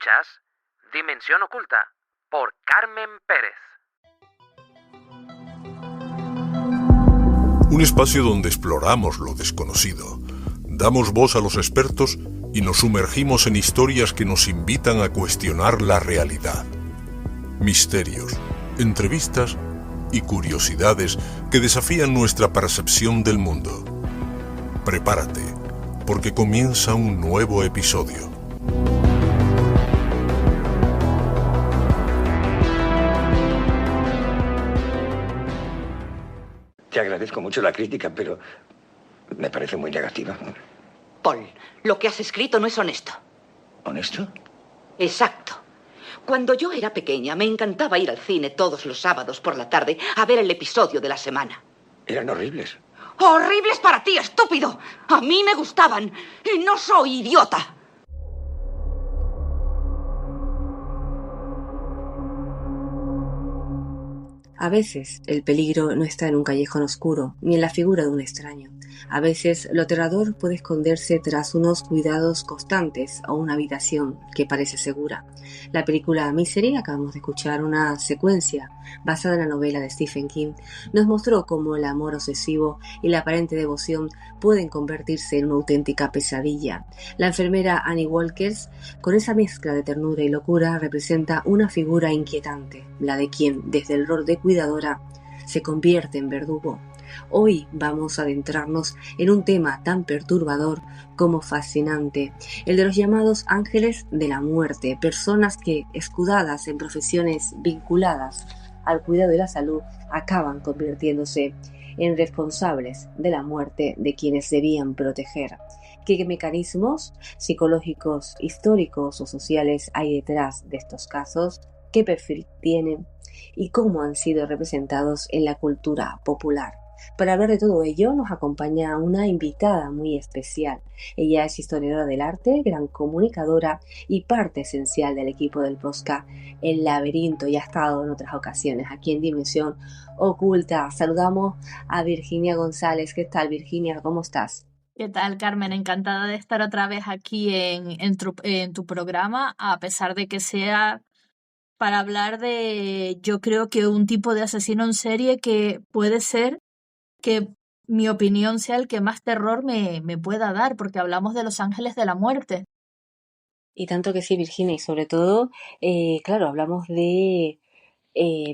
Escuchas Dimensión Oculta por Carmen Pérez. Un espacio donde exploramos lo desconocido, damos voz a los expertos y nos sumergimos en historias que nos invitan a cuestionar la realidad. Misterios, entrevistas y curiosidades que desafían nuestra percepción del mundo. Prepárate, porque comienza un nuevo episodio. Te agradezco mucho la crítica, pero me parece muy negativa. Paul, lo que has escrito no es honesto. ¿Honesto? Exacto. Cuando yo era pequeña, me encantaba ir al cine todos los sábados por la tarde a ver el episodio de la semana. Eran horribles. ¡Horribles para ti, estúpido! A mí me gustaban y no soy idiota. A veces el peligro no está en un callejón oscuro, ni en la figura de un extraño. A veces lo aterrador puede esconderse tras unos cuidados constantes o una habitación que parece segura. La película Misery, acabamos de escuchar una secuencia basada en la novela de Stephen King, nos mostró cómo el amor obsesivo y la aparente devoción pueden convertirse en una auténtica pesadilla. La enfermera Annie Walkers, con esa mezcla de ternura y locura, representa una figura inquietante, la de quien, desde el rol de cuidadora, se convierte en verdugo. Hoy vamos a adentrarnos en un tema tan perturbador como fascinante, el de los llamados ángeles de la muerte, personas que, escudadas en profesiones vinculadas al cuidado de la salud, acaban convirtiéndose en responsables de la muerte de quienes debían proteger. ¿Qué mecanismos psicológicos, históricos o sociales hay detrás de estos casos? ¿Qué perfil tienen? ¿Y cómo han sido representados en la cultura popular? Para hablar de todo ello nos acompaña una invitada muy especial. Ella es historiadora del arte, gran comunicadora y parte esencial del equipo del podcast El Laberinto, y ha estado en otras ocasiones aquí en Dimensión Oculta. Saludamos a Virginia González. ¿Qué tal, Virginia? ¿Cómo estás? ¿Qué tal, Carmen? Encantada de estar otra vez aquí en tu programa, a pesar de que sea para hablar de, yo creo que un tipo de asesino en serie que puede ser que mi opinión sea el que más terror me pueda dar, porque hablamos de los ángeles de la muerte. Y tanto que sí, Virginia, y sobre todo, claro, hablamos de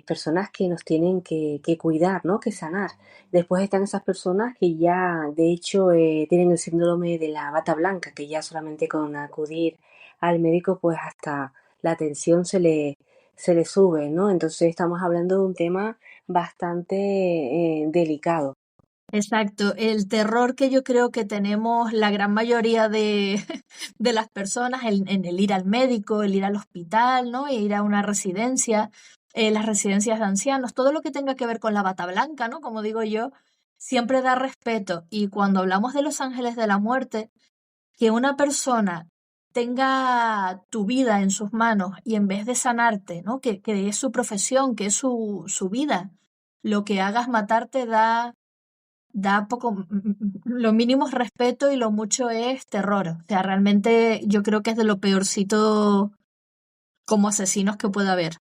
personas que nos tienen que cuidar, ¿no? Que sanar. Después están esas personas que ya, de hecho, tienen el síndrome de la bata blanca, que ya solamente con acudir al médico, pues hasta la tensión se le sube, ¿no? Entonces estamos hablando de un tema bastante delicado. Exacto, el terror que yo creo que tenemos la gran mayoría de, de las personas en el ir al médico, el ir al hospital, ¿no? E ir a una residencia, las residencias de ancianos, todo lo que tenga que ver con la bata blanca, ¿no? Como digo yo, siempre da respeto. Y cuando hablamos de los ángeles de la muerte, que una persona tenga tu vida en sus manos y en vez de sanarte, ¿no? Que es su profesión, que es su vida, lo que hagas matarte da poco, lo mínimo es respeto y lo mucho es terror. O sea, realmente yo creo que es de lo peorcito como asesinos que pueda haber.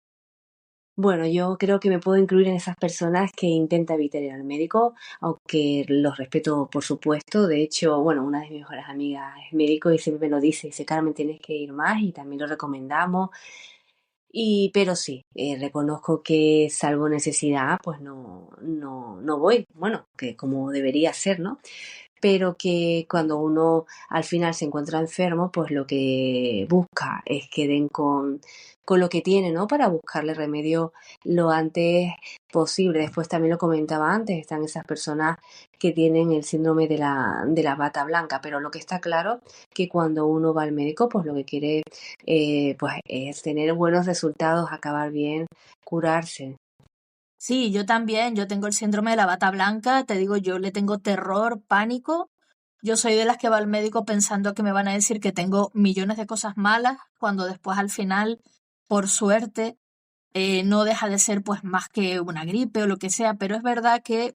Bueno, yo creo que me puedo incluir en esas personas que intenta evitar ir al médico, aunque los respeto, por supuesto. De hecho, bueno, una de mis mejores amigas es médico y siempre me lo dice, Carmen, tienes que ir más, y también lo recomendamos. Pero sí, reconozco que salvo necesidad, pues no voy. Bueno, que como debería ser, ¿no? Pero que cuando uno al final se encuentra enfermo, pues lo que busca es que den con lo que tiene, ¿no? Para buscarle remedio lo antes posible. Después también lo comentaba antes, están esas personas que tienen el síndrome de la bata blanca, pero lo que está claro que cuando uno va al médico, pues lo que quiere pues es tener buenos resultados, acabar bien, curarse. Sí, yo también, yo tengo el síndrome de la bata blanca, te digo, yo le tengo terror, pánico. Yo soy de las que va al médico pensando que me van a decir que tengo millones de cosas malas, cuando después al final, por suerte, no deja de ser pues más que una gripe o lo que sea, pero es verdad que,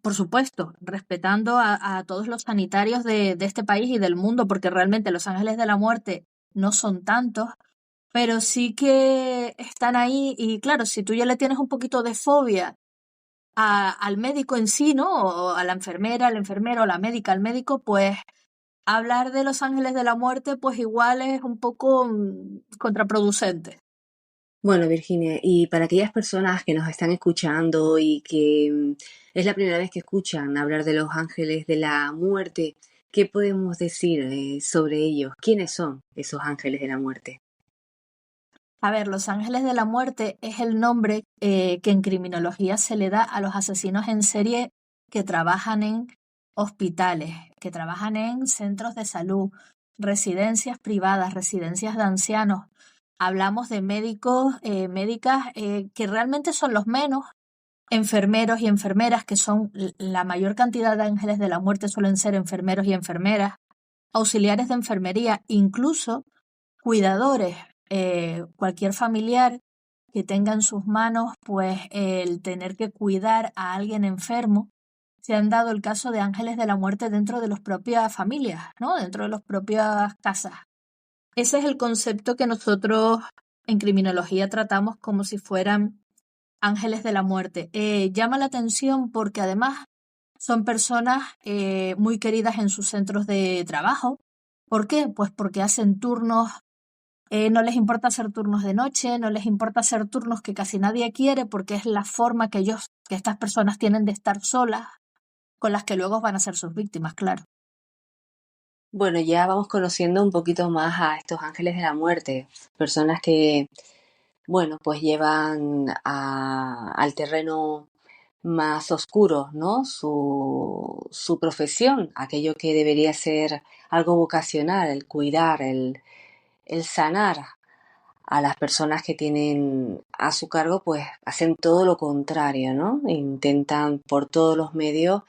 por supuesto, respetando a todos los sanitarios de este país y del mundo, porque realmente los ángeles de la muerte no son tantos, pero sí que están ahí y claro, si tú ya le tienes un poquito de fobia al médico en sí, ¿no? O a la enfermera, al enfermero, a la médica, al médico, pues hablar de los ángeles de la muerte, pues igual es un poco contraproducente. Bueno, Virginia, y para aquellas personas que nos están escuchando y que es la primera vez que escuchan hablar de los ángeles de la muerte, ¿qué podemos decir sobre ellos? ¿Quiénes son esos ángeles de la muerte? A ver, los ángeles de la muerte es el nombre que en criminología se le da a los asesinos en serie que trabajan en hospitales, que trabajan en centros de salud, residencias privadas, residencias de ancianos. Hablamos de médicos, médicas, que realmente son los menos, enfermeros y enfermeras, que son la mayor cantidad de ángeles de la muerte suelen ser enfermeros y enfermeras, auxiliares de enfermería, incluso cuidadores, cualquier familiar que tenga en sus manos pues el tener que cuidar a alguien enfermo. Se han dado el caso de ángeles de la muerte dentro de las propias familias, ¿no? Dentro de las propias casas. Ese es el concepto que nosotros en criminología tratamos como si fueran ángeles de la muerte. Llama la atención porque además son personas muy queridas en sus centros de trabajo. ¿Por qué? Pues porque hacen turnos, no les importa hacer turnos de noche, no les importa hacer turnos que casi nadie quiere porque es la forma que estas personas tienen de estar solas, con las que luego van a ser sus víctimas, claro. Bueno, ya vamos conociendo un poquito más a estos ángeles de la muerte, personas que, bueno, pues llevan al terreno más oscuro, ¿no? Su profesión, aquello que debería ser algo vocacional, el cuidar, el sanar a las personas que tienen a su cargo, pues hacen todo lo contrario, ¿no? Intentan por todos los medios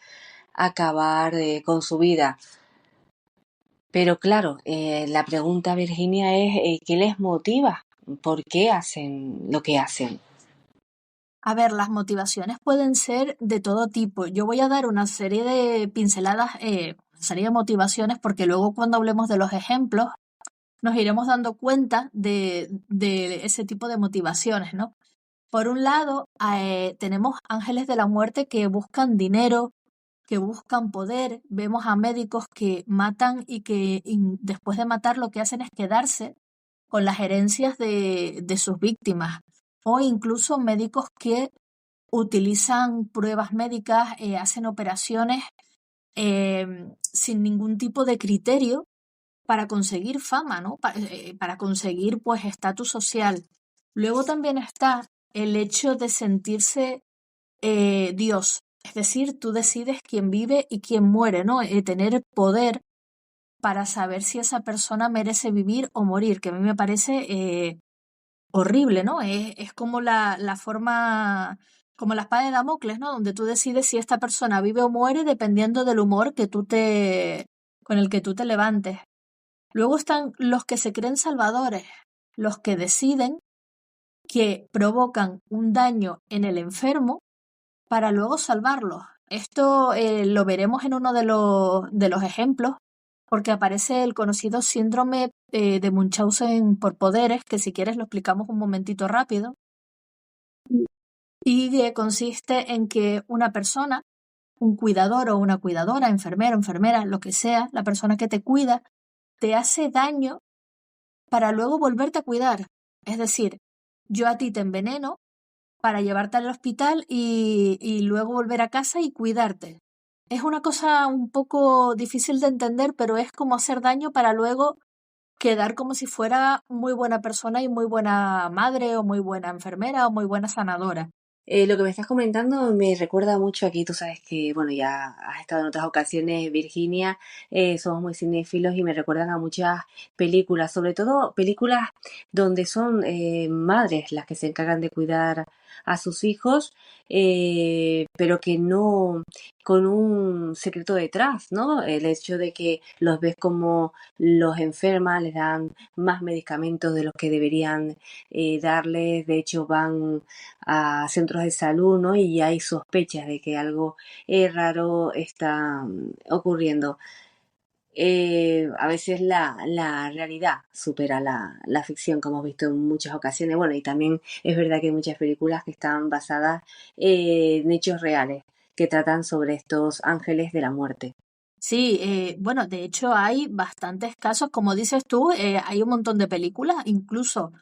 acabar con su vida. Pero claro, la pregunta, Virginia, es ¿qué les motiva? ¿Por qué hacen lo que hacen? A ver, las motivaciones pueden ser de todo tipo. Yo voy a dar una serie de pinceladas, una serie de motivaciones, porque luego cuando hablemos de los ejemplos nos iremos dando cuenta de ese tipo de motivaciones, ¿no? Por un lado, tenemos ángeles de la muerte que buscan dinero, que buscan poder. Vemos a médicos que matan y que después de matar lo que hacen es quedarse con las herencias de sus víctimas. O incluso médicos que utilizan pruebas médicas, hacen operaciones sin ningún tipo de criterio para conseguir fama, ¿no? Para conseguir pues estatus social. Luego también está el hecho de sentirse Dios, es decir, tú decides quién vive y quién muere, ¿no? Tener poder para saber si esa persona merece vivir o morir, que a mí me parece horrible, ¿no? Es como la forma, como la espada de Damocles, ¿no? Donde tú decides si esta persona vive o muere dependiendo del humor con el que tú te levantes. Luego están los que se creen salvadores, los que deciden que provocan un daño en el enfermo para luego salvarlo. Esto lo veremos en uno de los ejemplos, porque aparece el conocido síndrome de Munchausen por poderes, que si quieres lo explicamos un momentito rápido, y que consiste en que una persona, un cuidador o una cuidadora, enfermero, enfermera, lo que sea, la persona que te cuida, te hace daño para luego volverte a cuidar. Es decir, yo a ti te enveneno para llevarte al hospital y luego volver a casa y cuidarte. Es una cosa un poco difícil de entender, pero es como hacer daño para luego quedar como si fuera muy buena persona y muy buena madre o muy buena enfermera o muy buena sanadora. Lo que me estás comentando me recuerda mucho aquí, tú sabes que, bueno, ya has estado en otras ocasiones, Virginia, somos muy cinéfilos y me recuerdan a muchas películas, sobre todo películas donde son madres las que se encargan de cuidar a sus hijos, pero que no, con un secreto detrás, ¿no? El hecho de que los ves como los enferman, les dan más medicamentos de los que deberían darles, de hecho van a centros de salud, ¿no? Y hay sospechas de que algo raro está ocurriendo. a veces la realidad supera la ficción, como hemos visto en muchas ocasiones. Bueno, y también es verdad que hay muchas películas que están basadas en hechos reales, que tratan sobre estos ángeles de la muerte. Sí, bueno, de hecho hay bastantes casos, como dices tú, hay un montón de películas, incluso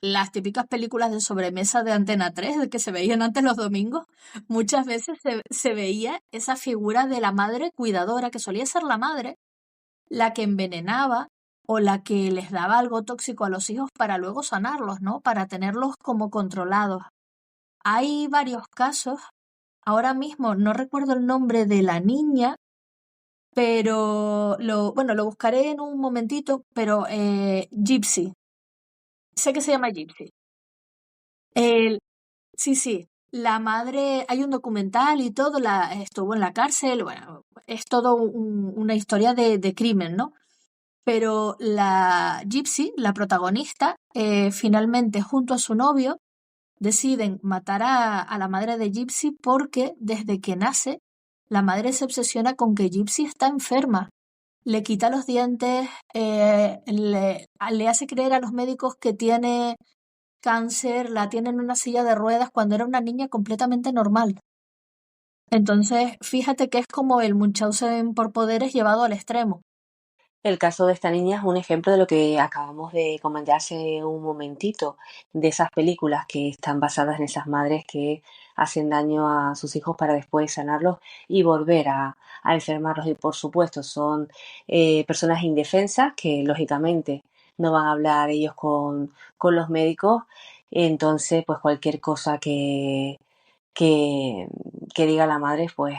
las típicas películas de sobremesa de Antena 3, de que se veían antes los domingos, muchas veces se veía esa figura de la madre cuidadora, que solía ser la madre, la que envenenaba o la que les daba algo tóxico a los hijos para luego sanarlos, ¿no? Para tenerlos como controlados. Hay varios casos, ahora mismo no recuerdo el nombre de la niña, pero bueno, lo buscaré en un momentito, pero Gypsy, sé que se llama Gypsy. El, sí, sí, la madre, hay un documental y todo, estuvo en la cárcel, bueno, es todo una historia de crimen, ¿no? Pero la Gypsy, la protagonista, finalmente junto a su novio deciden matar a la madre de Gypsy porque desde que nace la madre se obsesiona con que Gypsy está enferma. Le quita los dientes, le hace creer a los médicos que tiene cáncer, la tiene en una silla de ruedas cuando era una niña completamente normal. Entonces, fíjate que es como el Munchausen por poderes llevado al extremo. El caso de esta niña es un ejemplo de lo que acabamos de comentar hace un momentito, de esas películas que están basadas en esas madres que hacen daño a sus hijos para después sanarlos y volver a enfermarlos. Y por supuesto son personas indefensas que lógicamente no van a hablar ellos con los médicos. Entonces, pues cualquier cosa que, que diga la madre, pues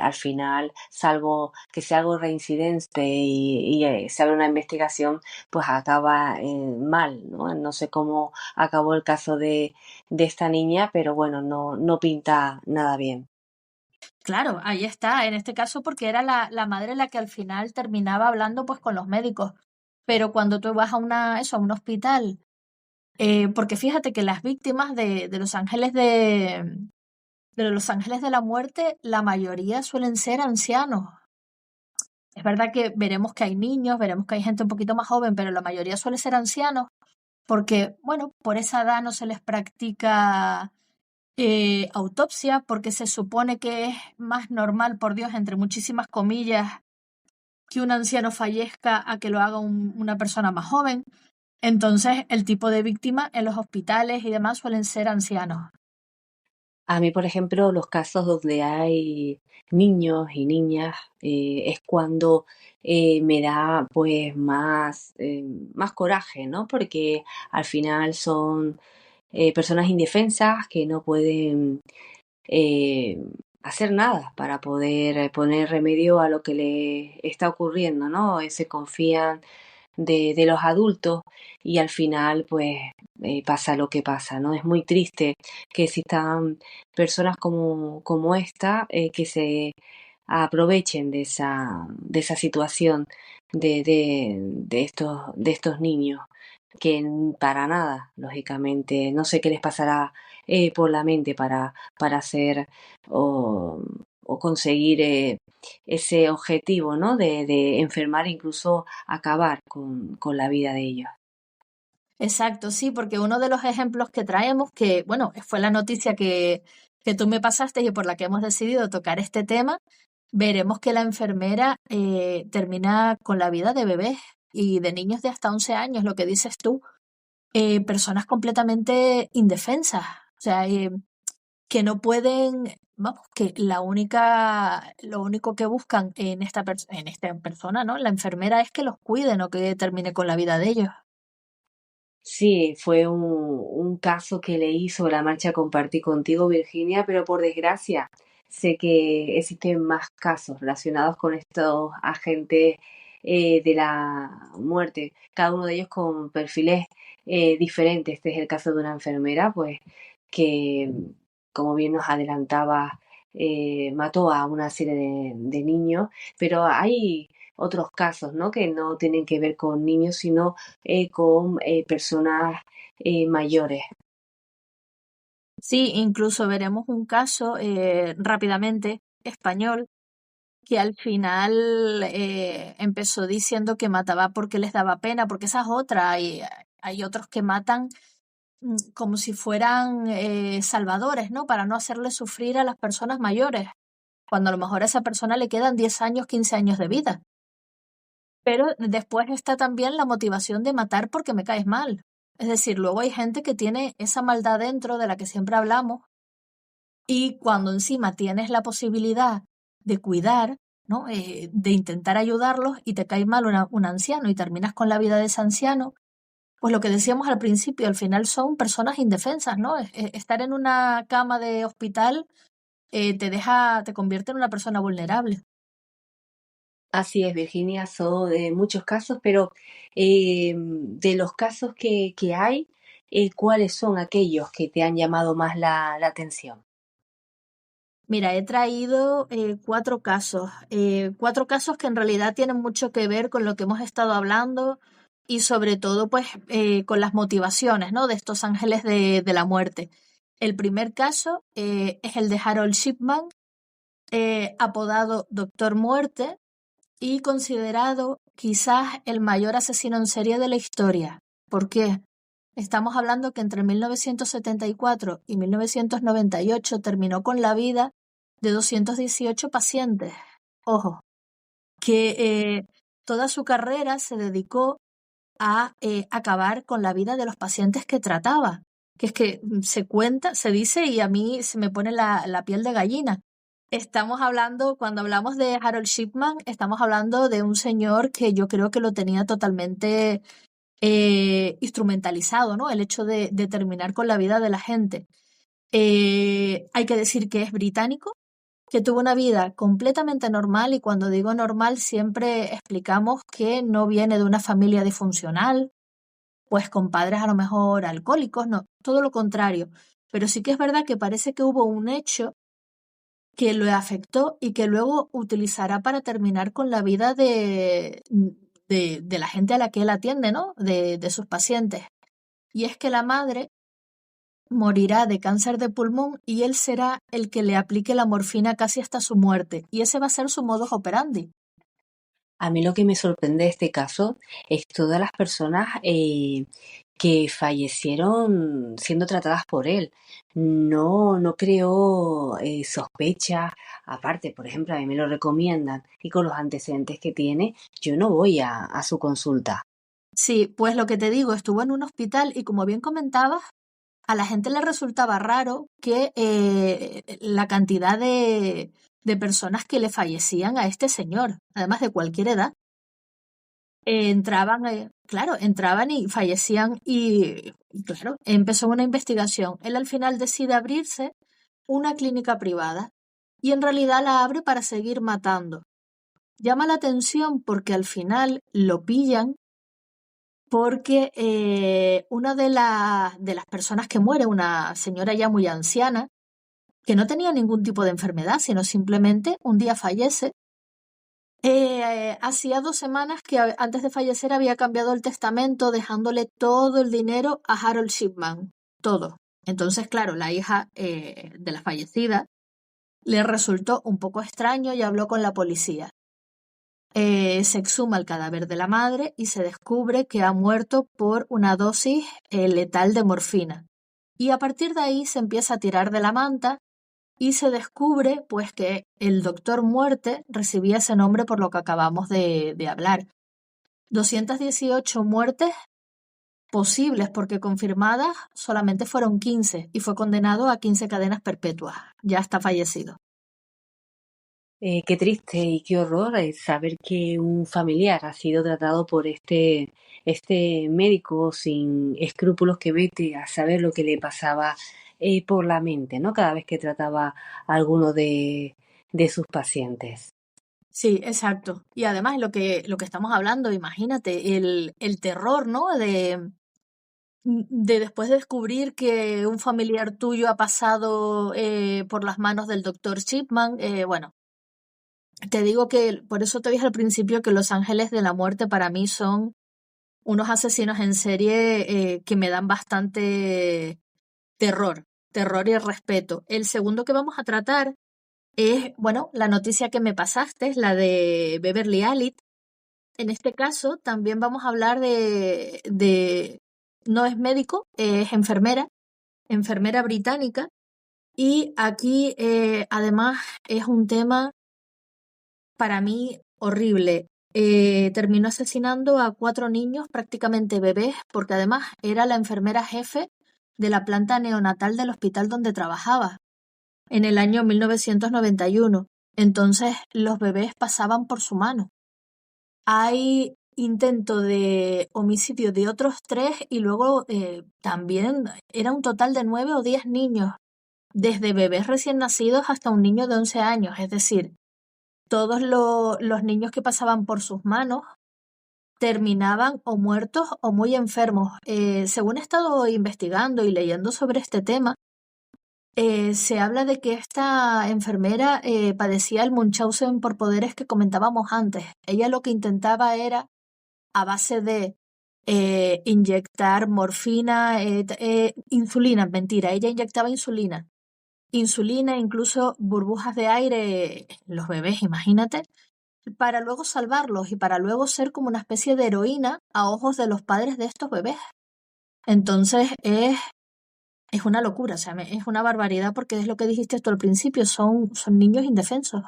al final, salvo que sea algo reincidente y se haga una investigación, pues acaba mal, ¿no? No sé cómo acabó el caso de esta niña, pero bueno, no pinta nada bien. Claro, ahí está, en este caso porque era la madre la que al final terminaba hablando pues con los médicos. Pero cuando tú vas a a un hospital, porque fíjate que las víctimas de los ángeles de los ángeles de la muerte, la mayoría suelen ser ancianos. Es verdad que veremos que hay niños, veremos que hay gente un poquito más joven, pero la mayoría suele ser ancianos porque, bueno, por esa edad no se les practica autopsia, porque se supone que es más normal, por Dios, entre muchísimas comillas, que un anciano fallezca a que lo haga una persona más joven. Entonces, el tipo de víctima en los hospitales y demás suelen ser ancianos. A mí, por ejemplo, los casos donde hay niños y niñas es cuando me da pues más coraje, ¿no? Porque al final son personas indefensas que no pueden eh, hacer nada para poder poner remedio a lo que les está ocurriendo, ¿no? Se confían de los adultos y al final pues pasa lo que pasa, ¿no? Es muy triste que existan personas como esta que se aprovechen de esa situación de estos niños que para nada, lógicamente, no sé qué les pasará por la mente para hacer o, o conseguir ese objetivo, ¿no? De enfermar e incluso acabar con la vida de ellos. Exacto, sí, porque uno de los ejemplos que traemos, que bueno, fue la noticia que tú me pasaste y por la que hemos decidido tocar este tema, veremos que la enfermera termina con la vida de bebés y de niños de hasta 11 años, lo que dices tú, personas completamente indefensas, o sea, que no pueden, vamos, que lo único que buscan en esta persona, ¿no? La enfermera es que los cuide, no que termine con la vida de ellos. Sí, fue un caso que leí sobre la marcha compartí contigo, Virginia, pero por desgracia sé que existen más casos relacionados con estos agentes de la muerte, cada uno de ellos con perfiles diferentes. Este es el caso de una enfermera, pues, que, como bien nos adelantaba, mató a una serie de niños, pero hay otros casos, ¿no? Que no tienen que ver con niños, sino con personas mayores. Sí, incluso veremos un caso rápidamente español que al final empezó diciendo que mataba porque les daba pena, porque esa es otra. Hay otros que matan como si fueran salvadores, ¿no? Para no hacerle sufrir a las personas mayores, cuando a lo mejor a esa persona le quedan 10 años, 15 años de vida. Pero después está también la motivación de matar porque me caes mal. Es decir, luego hay gente que tiene esa maldad dentro de la que siempre hablamos y cuando encima tienes la posibilidad de cuidar, ¿no? De intentar ayudarlos y te cae mal un anciano y terminas con la vida de ese anciano, pues lo que decíamos al principio, al final son personas indefensas, ¿no? Estar en una cama de hospital te convierte en una persona vulnerable. Así es, Virginia, son muchos casos, pero de los casos que hay, ¿cuáles son aquellos que te han llamado más la atención? Mira, he traído 4 casos que en realidad tienen mucho que ver con lo que hemos estado hablando y sobre todo pues con las motivaciones, ¿no? De estos ángeles de la muerte. El primer caso es el de Harold Shipman, apodado Doctor Muerte y considerado quizás el mayor asesino en serie de la historia. ¿Por qué? Estamos hablando que entre 1974 y 1998 terminó con la vida de 218 pacientes. Ojo, que toda su carrera se dedicó a acabar con la vida de los pacientes que trataba. Que es que se cuenta, se dice y a mí se me pone la piel de gallina. Estamos hablando, cuando hablamos de Harold Shipman, estamos hablando de un señor que yo creo que lo tenía totalmente instrumentalizado, ¿no? El hecho de terminar con la vida de la gente. Hay que decir que es británico, que tuvo una vida completamente normal y cuando digo normal siempre explicamos que no viene de una familia disfuncional, pues con padres a lo mejor alcohólicos, no, todo lo contrario. Pero sí que es verdad que parece que hubo un hecho que lo afectó y que luego utilizará para terminar con la vida de la gente a la que él atiende, ¿no? De sus pacientes. Y es que la madre morirá de cáncer de pulmón y él será el que le aplique la morfina casi hasta su muerte. Y ese va a ser su modus operandi. A mí lo que me sorprende de este caso es todas las personas que fallecieron siendo tratadas por él. No creo sospecha. Aparte, por ejemplo, a mí me lo recomiendan y con los antecedentes que tiene, yo no voy a su consulta. Sí, pues lo que te digo, estuvo en un hospital y como bien comentabas, a la gente le resultaba raro que la cantidad de personas que le fallecían a este señor, además de cualquier edad, entraban y fallecían y claro, empezó una investigación. Él al final decide abrirse una clínica privada y en realidad la abre para seguir matando. Llama la atención porque al final lo pillan porque una de las personas que muere, una señora ya muy anciana, que no tenía ningún tipo de enfermedad, sino simplemente un día fallece. Hacía 2 semanas que antes de fallecer había cambiado el testamento dejándole todo el dinero a Harold Shipman, todo. Entonces, claro, la hija de la fallecida le resultó un poco extraño y habló con la policía. Se exhuma el cadáver de la madre y se descubre que ha muerto por una dosis letal de morfina. Y a partir de ahí se empieza a tirar de la manta y se descubre pues que el Doctor Muerte recibía ese nombre por lo que acabamos de hablar. 218 muertes posibles porque confirmadas solamente fueron 15 y fue condenado a 15 cadenas perpetuas. Ya está fallecido. Qué triste y qué horror saber que un familiar ha sido tratado por este médico sin escrúpulos que vete a saber lo que le pasaba por la mente, ¿no? Cada vez que trataba a alguno de sus pacientes. Sí, exacto. Y además lo que estamos hablando, imagínate, el terror, ¿no? De después de descubrir que un familiar tuyo ha pasado por las manos del doctor Chipman, bueno, te digo que por eso te dije al principio que los ángeles de la muerte para mí son unos asesinos en serie que me dan bastante terror y respeto. El segundo que vamos a tratar es, bueno, la noticia que me pasaste, es la de Beverly Allitt. En este caso también vamos a hablar no es médico, es enfermera británica. Y aquí además es un tema para mí horrible. Terminó asesinando a 4 niños, prácticamente bebés, porque además era la enfermera jefe de la planta neonatal del hospital donde trabajaba en el año 1991. Entonces los bebés pasaban por su mano. Hay intento de homicidio de otros 3 y luego también era un total de 9 o 10 niños, desde bebés recién nacidos hasta un niño de 11 años. Es decir, todos los niños que pasaban por sus manos terminaban o muertos o muy enfermos. Según he estado investigando y leyendo sobre este tema, se habla de que esta enfermera padecía el Munchausen por poderes que comentábamos antes. Ella lo que intentaba era, a base de inyectar morfina, insulina, mentira, ella inyectaba insulina, incluso burbujas de aire en los bebés, imagínate, para luego salvarlos y para luego ser como una especie de heroína a ojos de los padres de estos bebés. Entonces es una locura, o sea, es una barbaridad porque es lo que dijiste tú al principio, son niños indefensos.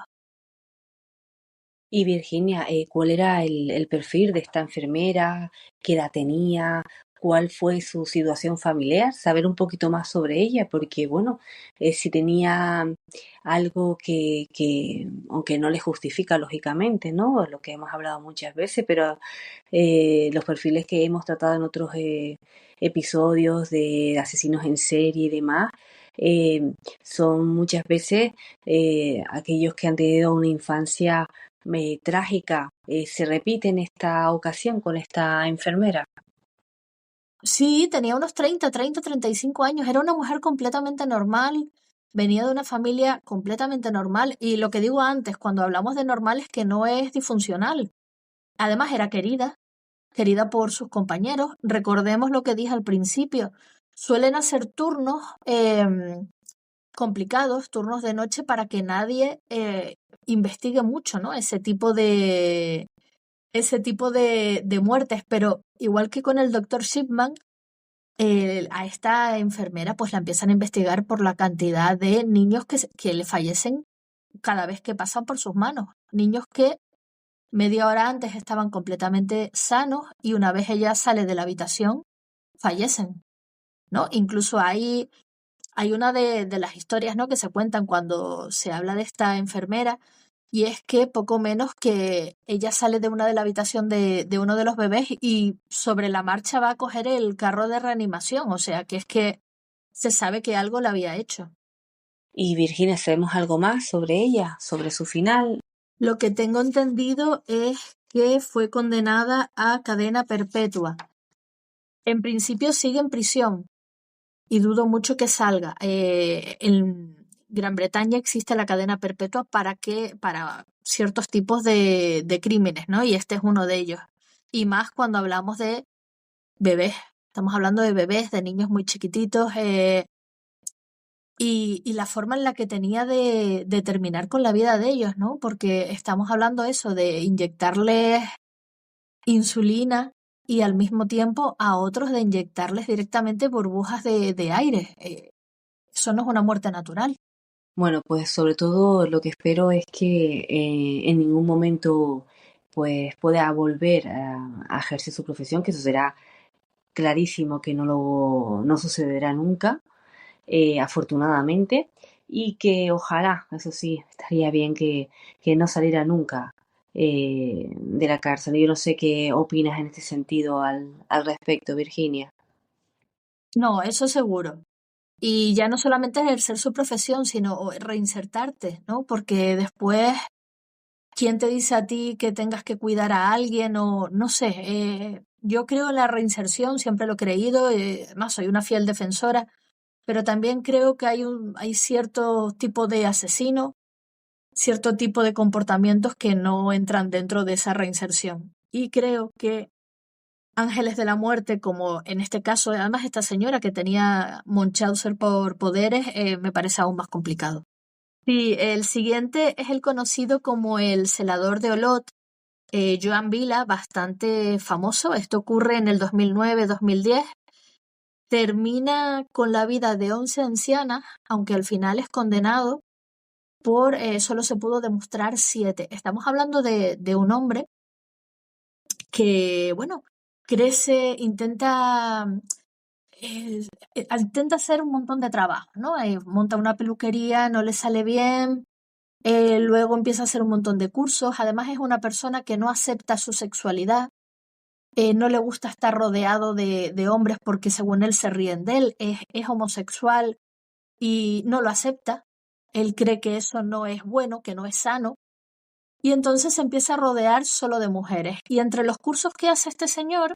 Y Virginia, ¿cuál era el perfil de esta enfermera? ¿Qué edad tenía? ¿Cuál fue su situación familiar? Saber un poquito más sobre ella, porque bueno, si tenía algo aunque no le justifica lógicamente, ¿no? Lo que hemos hablado muchas veces, pero los perfiles que hemos tratado en otros episodios de asesinos en serie y demás, eh, son muchas veces aquellos que han tenido una infancia trágica. Se repite en esta ocasión con esta enfermera. Sí, tenía unos 35 años, era una mujer completamente normal, venía de una familia completamente normal y lo que digo antes, cuando hablamos de normal es que no es disfuncional. Además era querida por sus compañeros. Recordemos lo que dije al principio, suelen hacer turnos complicados, turnos de noche para que nadie investigue mucho, ¿no? Ese tipo de muertes, pero igual que con el doctor Shipman, a esta enfermera pues la empiezan a investigar por la cantidad de niños que le fallecen cada vez que pasan por sus manos. Niños que media hora antes estaban completamente sanos y una vez ella sale de la habitación, fallecen, ¿no? Incluso hay una de las historias, ¿no?, que se cuentan cuando se habla de esta enfermera, y es que poco menos que ella sale de una de la habitación de uno de los bebés y sobre la marcha va a coger el carro de reanimación, o sea que es que se sabe que algo la había hecho. Y Virginia, ¿sabemos algo más sobre ella, sobre su final? Lo que tengo entendido es que fue condenada a cadena perpetua. En principio sigue en prisión y dudo mucho que salga. En Gran Bretaña existe la cadena perpetua para ciertos tipos de crímenes, ¿no? Y este es uno de ellos. Y más cuando hablamos de bebés. Estamos hablando de bebés, de niños muy chiquititos, y la forma en la que tenía de terminar con la vida de ellos, ¿no? Porque estamos hablando eso de inyectarles insulina y al mismo tiempo a otros de inyectarles directamente burbujas de aire. Eso no es una muerte natural. Bueno, pues sobre todo lo que espero es que en ningún momento pues pueda volver a ejercer su profesión, que eso será clarísimo que no sucederá nunca, afortunadamente, y que ojalá, eso sí, estaría bien que no saliera nunca de la cárcel. Yo no sé qué opinas en este sentido al respecto, Virginia. No, eso seguro. Y ya no solamente ejercer su profesión, sino reinsertarte, ¿no? Porque después, ¿quién te dice a ti que tengas que cuidar a alguien o no sé? Yo creo en la reinserción, siempre lo he creído, además soy una fiel defensora, pero también creo que hay cierto tipo de asesino, cierto tipo de comportamientos que no entran dentro de esa reinserción. Y creo que ángeles de la muerte, como en este caso, además esta señora que tenía Munchausen por poderes, me parece aún más complicado. Sí, el siguiente es el conocido como el celador de Olot, Joan Vila, bastante famoso. Esto ocurre en el 2009-2010. Termina con la vida de 11 ancianas, aunque al final es condenado por solo se pudo demostrar 7. Estamos hablando de un hombre que, bueno, crece, intenta hacer un montón de trabajo, ¿no? Monta una peluquería, no le sale bien, luego empieza a hacer un montón de cursos. Además es una persona que no acepta su sexualidad, no le gusta estar rodeado de hombres porque según él se ríen de él, es homosexual y no lo acepta. Él cree que eso no es bueno, que no es sano. Y entonces se empieza a rodear solo de mujeres. Y entre los cursos que hace este señor,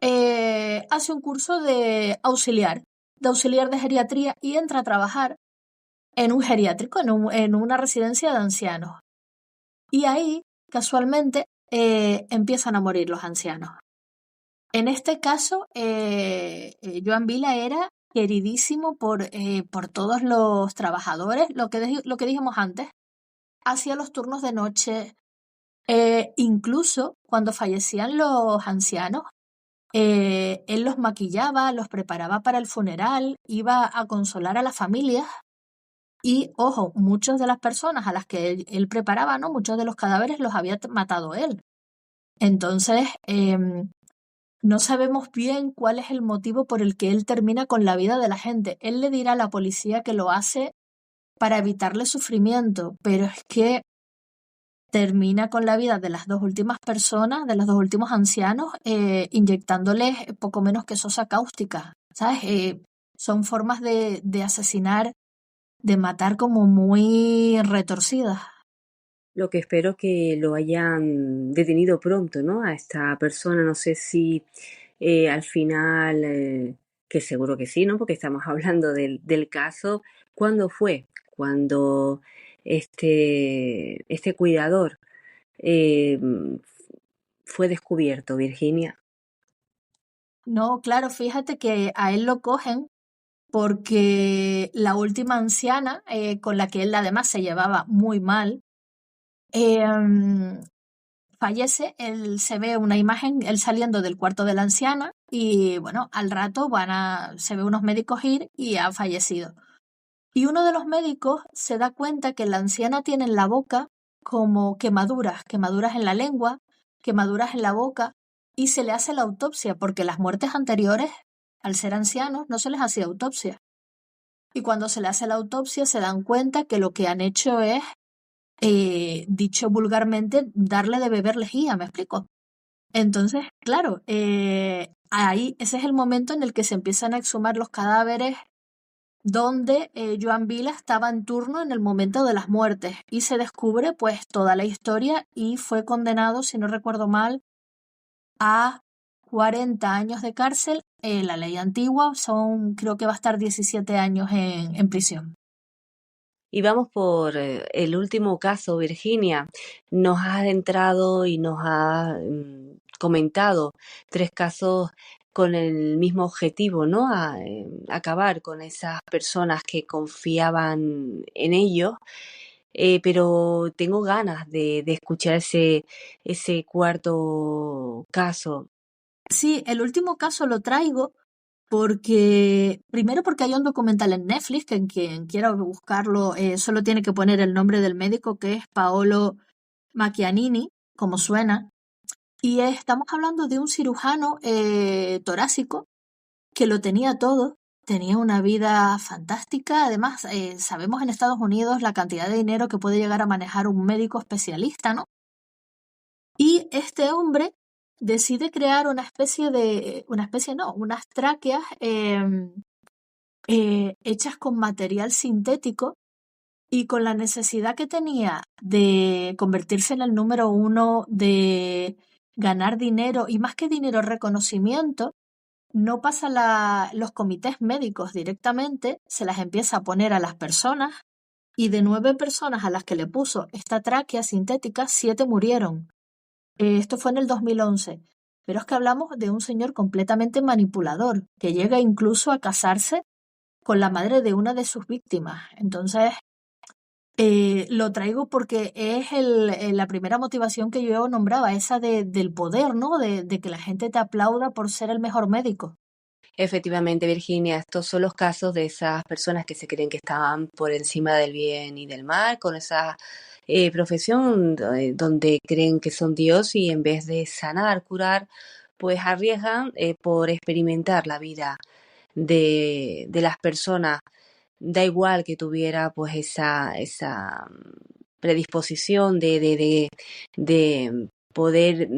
hace un curso de auxiliar de geriatría y entra a trabajar en un geriátrico, en una residencia de ancianos. Y ahí, casualmente, empiezan a morir los ancianos. En este caso, Joan Vila era queridísimo por todos los trabajadores, lo que dijimos antes, hacía los turnos de noche, incluso cuando fallecían los ancianos, él los maquillaba, los preparaba para el funeral, iba a consolar a las familias y, ojo, muchas de las personas a las que él preparaba, ¿no? Muchos de los cadáveres los había matado él. Entonces, no sabemos bien cuál es el motivo por el que él termina con la vida de la gente. Él le dirá a la policía que lo hace para evitarle sufrimiento, pero es que termina con la vida de las dos últimas personas, de los dos últimos ancianos, inyectándoles poco menos que sosa cáustica, ¿sabes? Son formas de asesinar, de matar como muy retorcidas. Lo que espero que lo hayan detenido pronto, ¿no? A esta persona, no sé si al final, que seguro que sí, ¿no? Porque estamos hablando del caso. ¿Cuándo fue? Cuando este cuidador eh, fue descubierto, Virginia. No, claro, fíjate que a él lo cogen porque la última anciana, con la que él además se llevaba muy mal, fallece. Él se ve una imagen, él saliendo del cuarto de la anciana y bueno, al rato se ve unos médicos ir y ha fallecido. Y uno de los médicos se da cuenta que la anciana tiene en la boca como quemaduras en la lengua, quemaduras en la boca, y se le hace la autopsia, porque las muertes anteriores, al ser ancianos, no se les hacía autopsia. Y cuando se le hace la autopsia se dan cuenta que lo que han hecho es, dicho vulgarmente, darle de beber lejía, ¿me explico? Entonces, claro, ahí ese es el momento en el que se empiezan a exhumar los cadáveres donde Joan Vila estaba en turno en el momento de las muertes y se descubre pues toda la historia y fue condenado, si no recuerdo mal, a 40 años de cárcel. La ley antigua creo que va a estar 17 años en prisión. Y vamos por el último caso, Virginia. Nos has adentrado y nos has comentado 3 casos con el mismo objetivo, ¿no? Acabar con esas personas que confiaban en ellos. Pero tengo ganas de escuchar ese cuarto caso. Sí, el último caso lo traigo primero porque hay un documental en Netflix que quien quiera buscarlo solo tiene que poner el nombre del médico, que es Paolo Macchianini, como suena, y estamos hablando de un cirujano torácico que lo tenía todo, tenía una vida fantástica. Además, sabemos en Estados Unidos la cantidad de dinero que puede llegar a manejar un médico especialista, ¿no? Y este hombre decide crear unas tráqueas hechas con material sintético, y con la necesidad que tenía de convertirse en el número uno, de ganar dinero y más que dinero, reconocimiento, no pasa los comités médicos directamente, se las empieza a poner a las personas y de 9 personas a las que le puso esta tráquea sintética, 7 murieron. Esto fue en el 2011. Pero es que hablamos de un señor completamente manipulador, que llega incluso a casarse con la madre de una de sus víctimas. Entonces, Lo traigo porque es la primera motivación que yo nombraba, esa del poder, ¿no? De que la gente te aplauda por ser el mejor médico. Efectivamente, Virginia, estos son los casos de esas personas que se creen que están por encima del bien y del mal, con esa profesión donde creen que son Dios y en vez de sanar, curar, pues arriesgan por experimentar la vida de las personas. Da igual que tuviera pues esa predisposición de poder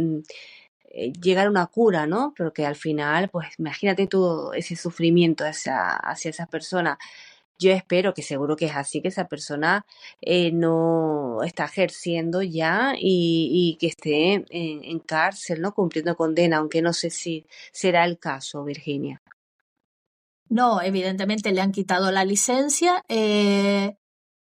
llegar a una cura, ¿no? Porque al final, pues imagínate todo ese sufrimiento hacia esa persona. Yo espero que seguro que es así, que esa persona no está ejerciendo ya y que esté en cárcel, ¿no? Cumpliendo condena, aunque no sé si será el caso, Virginia. No, evidentemente le han quitado la licencia.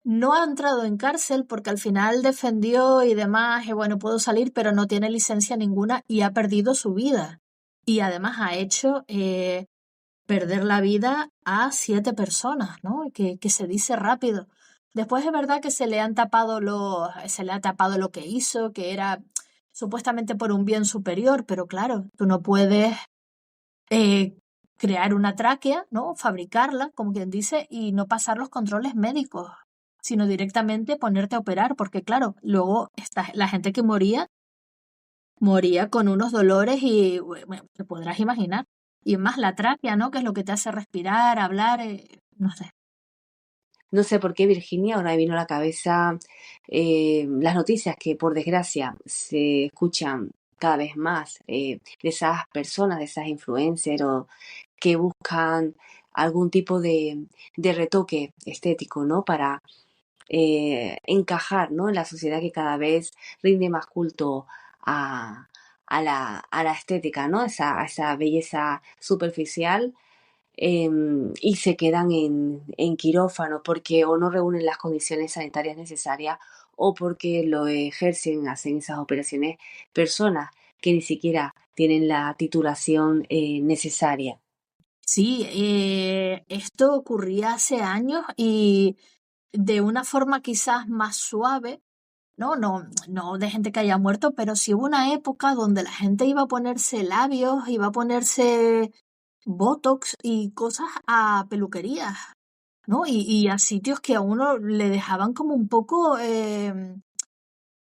No ha entrado en cárcel porque al final defendió y demás, y bueno, puedo salir, pero no tiene licencia ninguna y ha perdido su vida. Y además ha hecho perder la vida a 7 personas, ¿no? Que se dice rápido. Después es verdad que se le ha tapado lo que hizo, que era supuestamente por un bien superior, pero claro, tú no puedes eh, crear una tráquea, ¿no? Fabricarla, como quien dice, y no pasar los controles médicos, sino directamente ponerte a operar, porque claro, luego la gente que moría con unos dolores y bueno, te podrás imaginar. Y más la tráquea, ¿no? Que es lo que te hace respirar, hablar, no sé. No sé por qué, Virginia, ahora me vino a la cabeza las noticias que por desgracia se escuchan cada vez más de esas personas, de esas influencers o que buscan algún tipo de retoque estético, ¿no? Para encajar, ¿no? En la sociedad que cada vez rinde más culto a, a la estética, ¿no? A esa belleza superficial y se quedan en quirófano porque o no reúnen las condiciones sanitarias necesarias o porque lo ejercen, hacen esas operaciones personas que ni siquiera tienen la titulación necesaria. Sí, esto ocurría hace años y de una forma quizás más suave, ¿no? No de gente que haya muerto, pero sí hubo una época donde la gente iba a ponerse labios, iba a ponerse Botox y cosas a peluquerías, ¿no? Y a sitios que a uno le dejaban como un poco,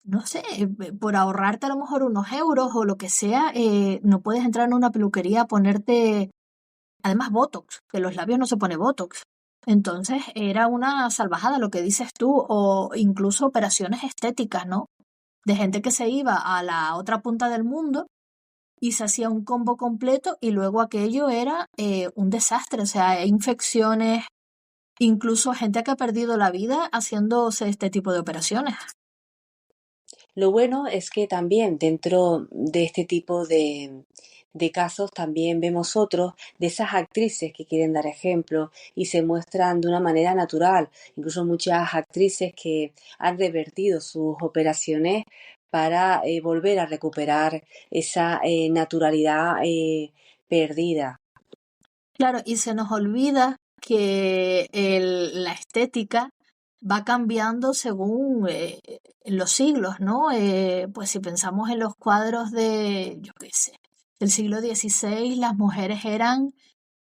no sé, por ahorrarte a lo mejor unos euros o lo que sea, no puedes entrar en una peluquería a ponerte, además Botox, que los labios no se pone Botox. Entonces era una salvajada lo que dices tú, o incluso operaciones estéticas, ¿no? De gente que se iba a la otra punta del mundo y se hacía un combo completo y luego aquello era un desastre, o sea, infecciones, incluso gente que ha perdido la vida haciéndose este tipo de operaciones. Lo bueno es que también dentro de este tipo de casos también vemos otros de esas actrices que quieren dar ejemplo y se muestran de una manera natural. Incluso muchas actrices que han revertido sus operaciones para volver a recuperar esa naturalidad perdida. Claro, y se nos olvida que la estética va cambiando según los siglos, ¿no? Pues si pensamos en los cuadros de, yo qué sé, del siglo XVI, las mujeres eran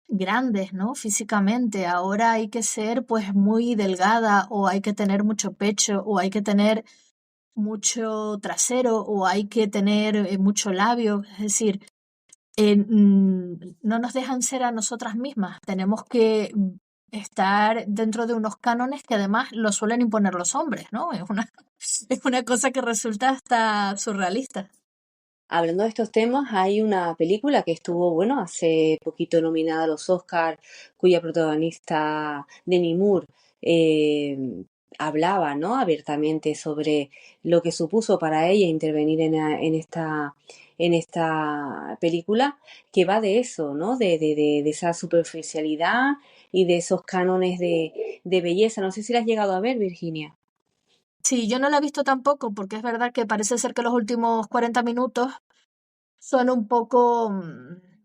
grandes, ¿no? Físicamente. Ahora hay que ser pues muy delgada o hay que tener mucho pecho o hay que tener mucho trasero o hay que tener mucho labio. Es decir, no nos dejan ser a nosotras mismas. Tenemos que estar dentro de unos cánones que además lo suelen imponer los hombres, ¿no? Es una cosa que resulta hasta surrealista. Hablando de estos temas, hay una película que estuvo, bueno, hace poquito nominada a los Oscars, cuya protagonista, Demi Moore, eh, hablaba, ¿no? Abiertamente sobre lo que supuso para ella intervenir en esta película, que va de eso, ¿no? De esa superficialidad y de esos cánones de belleza. No sé si la has llegado a ver, Virginia. Sí, yo no la he visto tampoco porque es verdad que parece ser que los últimos 40 minutos son un poco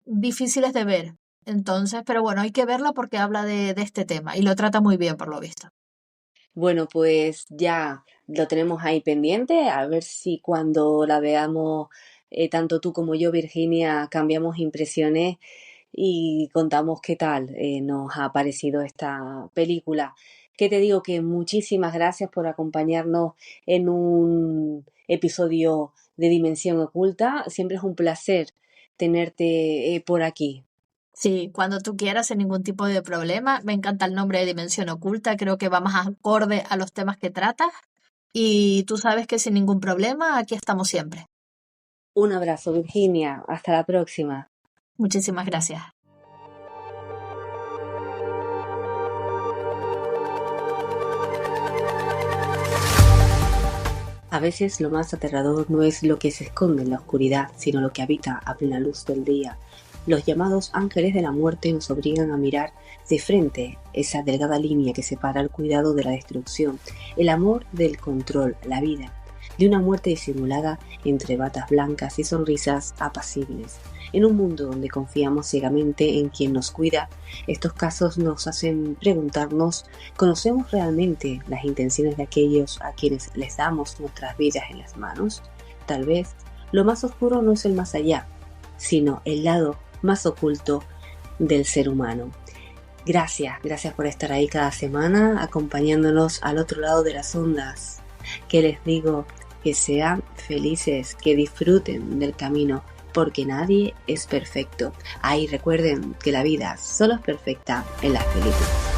difíciles de ver. Entonces, pero bueno, hay que verla porque habla de este tema y lo trata muy bien por lo visto. Bueno, pues ya lo tenemos ahí pendiente, a ver si cuando la veamos, tanto tú como yo, Virginia, cambiamos impresiones y contamos qué tal nos ha parecido esta película. Que te digo que muchísimas gracias por acompañarnos en un episodio de Dimensión Oculta. Siempre es un placer tenerte por aquí. Sí, cuando tú quieras, sin ningún tipo de problema. Me encanta el nombre de Dimensión Oculta, creo que va más acorde a los temas que tratas. Y tú sabes que sin ningún problema, aquí estamos siempre. Un abrazo, Virginia. Hasta la próxima. Muchísimas gracias. A veces lo más aterrador no es lo que se esconde en la oscuridad, sino lo que habita a plena luz del día. Los llamados ángeles de la muerte nos obligan a mirar de frente esa delgada línea que separa el cuidado de la destrucción, el amor del control, la vida, de una muerte disimulada entre batas blancas y sonrisas apacibles. En un mundo donde confiamos ciegamente en quien nos cuida, estos casos nos hacen preguntarnos, ¿conocemos realmente las intenciones de aquellos a quienes les damos nuestras vidas en las manos? Tal vez lo más oscuro no es el más allá, sino el lado más oculto del ser humano. Gracias por estar ahí cada semana, acompañándonos al otro lado de las ondas. Que les digo, que sean felices, que disfruten del camino, porque nadie es perfecto. Ahí recuerden que la vida solo es perfecta en las películas.